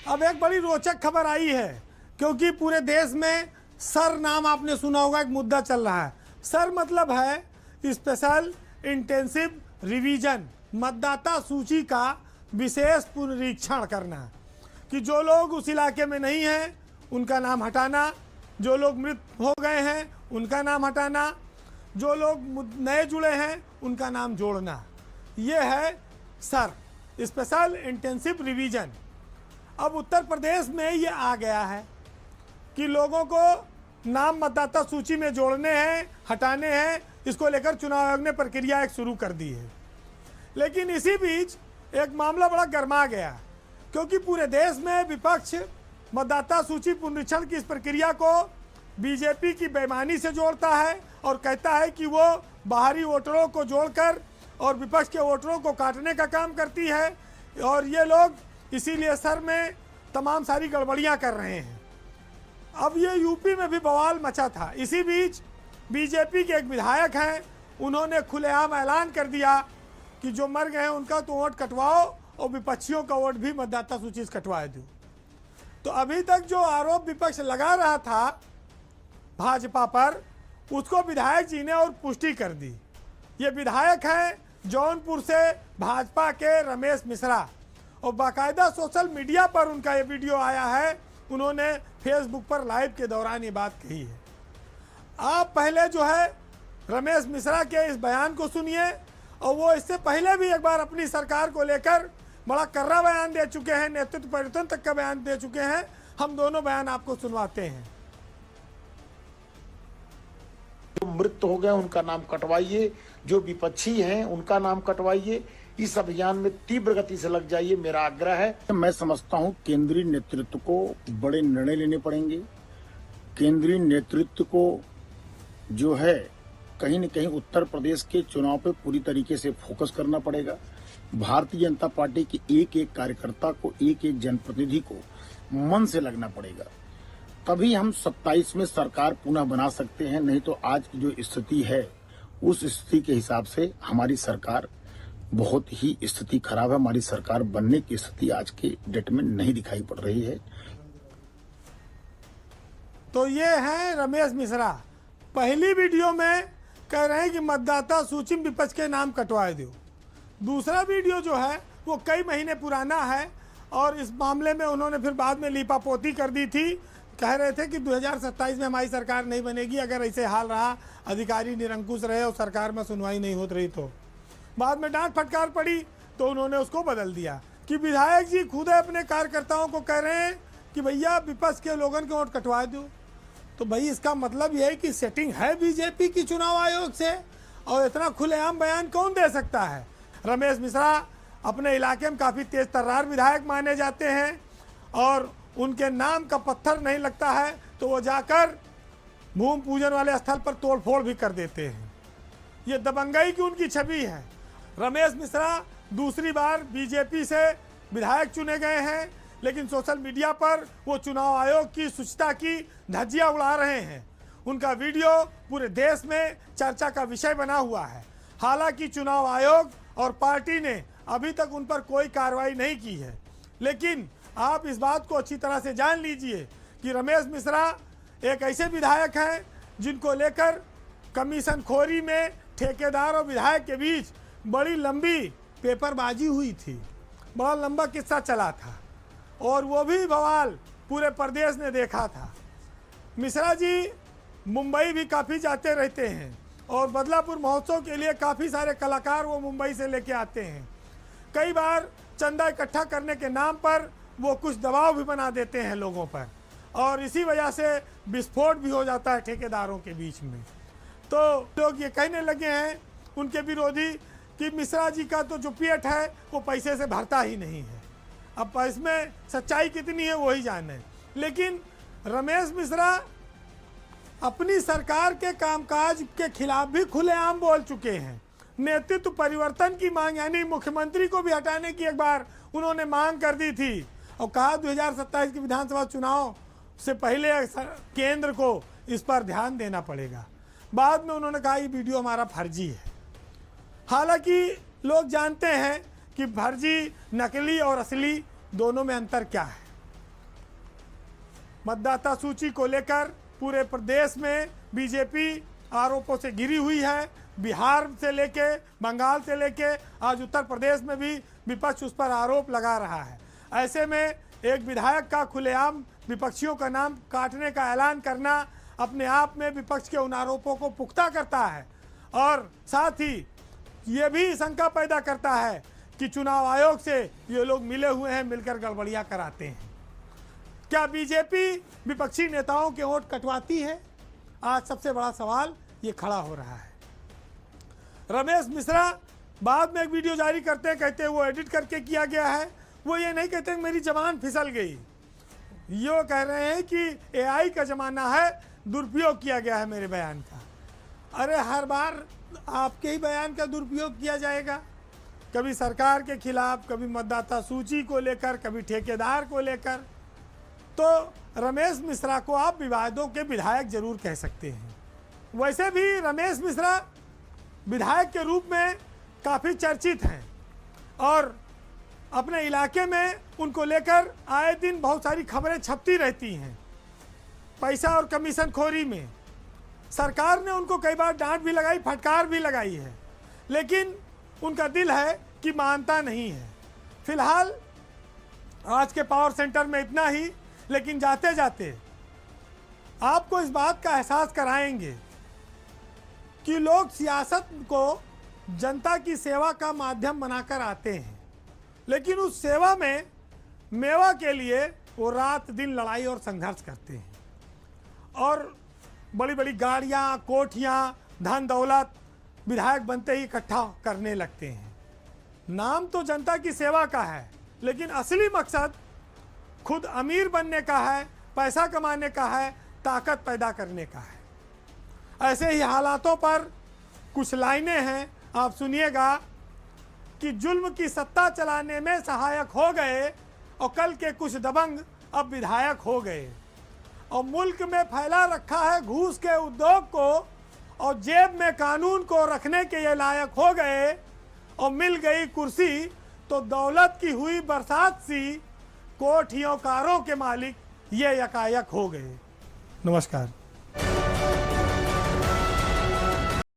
अब एक बड़ी रोचक खबर आई है, क्योंकि पूरे देश में सर नाम आपने सुना होगा, एक मुद्दा चल रहा है। सर मतलब है स्पेशल इंटेंसिव रिवीजन, मतदाता सूची का विशेष पुनरीक्षण करना, कि जो लोग उस इलाके में नहीं हैं उनका नाम हटाना, जो लोग मृत हो गए हैं उनका नाम हटाना, जो लोग नए जुड़े हैं उनका नाम जोड़ना। ये है सर, स्पेशल इंटेंसिव रिवीजन। अब उत्तर प्रदेश में ये आ गया है कि लोगों को नाम मतदाता सूची में जोड़ने हैं, हटाने हैं। इसको लेकर चुनाव आयोग ने प्रक्रिया एक शुरू कर दी है। लेकिन इसी बीच एक मामला बड़ा गर्मा गया, क्योंकि पूरे देश में विपक्ष मतदाता सूची पुनरीक्षण की इस प्रक्रिया को बीजेपी की बेईमानी से जोड़ता है और कहता है कि वो बाहरी वोटरों को जोड़कर और विपक्ष के वोटरों को काटने का काम करती है, और ये लोग इसीलिए सर में तमाम सारी गड़बड़ियां कर रहे हैं। अब ये यूपी में भी बवाल मचा था। इसी बीच बीजेपी के एक विधायक हैं, उन्होंने खुलेआम ऐलान कर दिया कि जो मर गए हैं उनका तो वोट कटवाओ और विपक्षियों का वोट भी मतदाता सूची से कटवा दो। तो अभी तक जो आरोप विपक्ष लगा रहा था भाजपा पर, उसको विधायक जी ने और पुष्टि कर दी। ये विधायक हैं जौनपुर से भाजपा के रमेश मिश्रा, और बाकायदा सोशल मीडिया पर उनका ये वीडियो आया है। उन्होंने फेसबुक पर लाइव के दौरान ये बात कही है। आप पहले जो है रमेश मिश्रा के इस बयान को सुनिए, और वो इससे पहले भी एक बार अपनी सरकार को लेकर बड़ा कर्रा बयान दे चुके हैं, नेतृत्व परिवर्तन तक का बयान दे चुके हैं। हम दोनों बयान आपको सुनवाते हैं। जो मृत हो गए उनका नाम कटवाइए, जो विपक्षी हैं उनका नाम कटवाइए। इस अभियान में तीव्र गति से लग जाइए, मेरा आग्रह है। मैं समझता हूं केंद्रीय नेतृत्व को बड़े निर्णय लेने पड़ेंगे। केंद्रीय नेतृत्व को जो है कहीं न कहीं उत्तर प्रदेश के चुनाव पे पूरी तरीके से फोकस करना पड़ेगा। भारतीय जनता पार्टी के एक एक कार्यकर्ता को, एक एक जनप्रतिनिधि को मन से लगना पड़ेगा, तभी हम 27 में सरकार पुनः बना सकते हैं। नहीं तो आज की जो स्थिति है उस स्थिति के हिसाब से हमारी सरकार बहुत ही स्थिति खराब है। हमारी सरकार बनने की स्थिति आज के डेट में नहीं दिखाई पड़ रही है। तो ये है रमेश मिश्रा। पहली वीडियो में कह रहे हैं कि मतदाता सूची में विपक्ष के नाम कटवाए दो। दूसरा वीडियो जो है वो कई महीने पुराना है, और इस मामले में उन्होंने फिर बाद में लीपापोती कर दी थी। कह रहे थे कि 2027 में हमारी सरकार नहीं बनेगी अगर ऐसे हाल रहा, अधिकारी निरंकुश रहे और सरकार में सुनवाई नहीं होती रही। तो बाद में डांट फटकार पड़ी तो उन्होंने उसको बदल दिया कि विधायक जी खुद अपने कार्यकर्ताओं को कह रहे हैं कि भैया विपक्ष के लोगों के वोट कटवा दो। तो भाई इसका मतलब यह है कि सेटिंग है बीजेपी की चुनाव आयोग से, और इतना खुलेआम बयान कौन दे सकता है। रमेश मिश्रा अपने इलाके में काफ़ी तेज तर्रार विधायक माने जाते हैं, और उनके नाम का पत्थर नहीं लगता है तो वो जाकर भूमि पूजन वाले स्थल पर तोड़फोड़ भी कर देते हैं। ये दबंगई की उनकी छवि है। रमेश मिश्रा दूसरी बार बीजेपी से विधायक चुने गए हैं, लेकिन सोशल मीडिया पर वो चुनाव आयोग की शुचिता की धज्जियां उड़ा रहे हैं। उनका वीडियो पूरे देश में चर्चा का विषय बना हुआ है। हालांकि चुनाव आयोग और पार्टी ने अभी तक उन पर कोई कार्रवाई नहीं की है, लेकिन आप इस बात को अच्छी तरह से जान लीजिए कि रमेश मिश्रा एक ऐसे विधायक हैं जिनको लेकर कमीशन खोरी में ठेकेदार और विधायक के बीच बड़ी लंबी पेपरबाजी हुई थी। बड़ा लंबा किस्सा चला था, और वो भी बवाल पूरे प्रदेश ने देखा था। मिश्रा जी मुंबई भी काफ़ी जाते रहते हैं, और बदलापुर महोत्सव के लिए काफ़ी सारे कलाकार वो मुंबई से लेके आते हैं। कई बार चंदा इकट्ठा करने के नाम पर वो कुछ दबाव भी बना देते हैं लोगों पर, और इसी वजह से विस्फोट भी हो जाता है ठेकेदारों के बीच में। तो लोग ये कहने लगे हैं उनके विरोधी कि मिश्रा जी का तो जो पेट है वो पैसे से भरता ही नहीं है। अब इसमें सच्चाई कितनी है वही जाने। लेकिन रमेश मिश्रा अपनी सरकार के कामकाज के खिलाफ भी खुलेआम बोल चुके हैं। नेतृत्व परिवर्तन की मांग, यानी मुख्यमंत्री को भी हटाने की एक बार उन्होंने मांग कर दी थी, और कहा 2027 के विधानसभा चुनाव से पहले केंद्र को इस पर ध्यान देना पड़ेगा। बाद में उन्होंने कहा ये वीडियो हमारा फर्जी है। हालांकि लोग जानते हैं कि फर्जी, नकली और असली दोनों में अंतर क्या है। मतदाता सूची को लेकर पूरे प्रदेश में बीजेपी आरोपों से घिरी हुई है। बिहार से लेके, बंगाल से लेके आज उत्तर प्रदेश में भी विपक्ष उस पर आरोप लगा रहा है। ऐसे में एक विधायक का खुलेआम विपक्षियों का नाम काटने का ऐलान करना अपने आप में विपक्ष के उन आरोपों को पुख्ता करता है और साथ ही ये भी शंका पैदा करता है कि चुनाव आयोग से ये लोग मिले हुए हैं, मिलकर गड़बड़ियां कराते हैं। क्या बीजेपी विपक्षी नेताओं के वोट कटवाती है? आज सबसे बड़ा सवाल ये खड़ा हो रहा है। रमेश मिश्रा बाद में एक वीडियो जारी करते हैं, कहते हैं वो एडिट करके किया गया है। वो ये नहीं कहते मेरी जबान फिसल गई, ये कह रहे हैं कि एआई का ज़माना है, दुरुपयोग किया गया है मेरे बयान का। अरे हर बार आपके ही बयान का दुरुपयोग किया जाएगा, कभी सरकार के खिलाफ, कभी मतदाता सूची को लेकर, कभी ठेकेदार को लेकर। तो रमेश मिश्रा को आप विवादों के विधायक जरूर कह सकते हैं। वैसे भी रमेश मिश्रा विधायक के रूप में काफ़ी चर्चित हैं और अपने इलाके में उनको लेकर आए दिन बहुत सारी खबरें छपती रहती हैं। पैसा और कमीशन खोरी में सरकार ने उनको कई बार डांट भी लगाई, फटकार भी लगाई है, लेकिन उनका दिल है कि मानता नहीं है। फिलहाल आज के पावर सेंटर में इतना ही, लेकिन जाते जाते आपको इस बात का एहसास कराएंगे कि लोग सियासत को जनता की सेवा का माध्यम बनाकर आते हैं, लेकिन उस सेवा में मेवा के लिए वो रात दिन लड़ाई और संघर्ष करते हैं और बड़ी बड़ी गाड़ियाँ, कोठियाँ, धन दौलत विधायक बनते ही इकट्ठा करने लगते हैं। नाम तो जनता की सेवा का है, लेकिन असली मकसद खुद अमीर बनने का है, पैसा कमाने का है, ताकत पैदा करने का है। ऐसे ही हालातों पर कुछ लाइनें हैं, आप सुनिएगा कि जुल्म की सत्ता चलाने में सहायक हो गए और कल के कुछ दबंग अब विधायक हो गए और मुल्क में फैला रखा है घूस के उद्योग को और जेब में कानून को रखने के ये लायक हो गए और मिल गई कुर्सी तो दौलत की हुई बरसात सी, कोठियों कारों के मालिक ये यकायक हो गए। नमस्कार।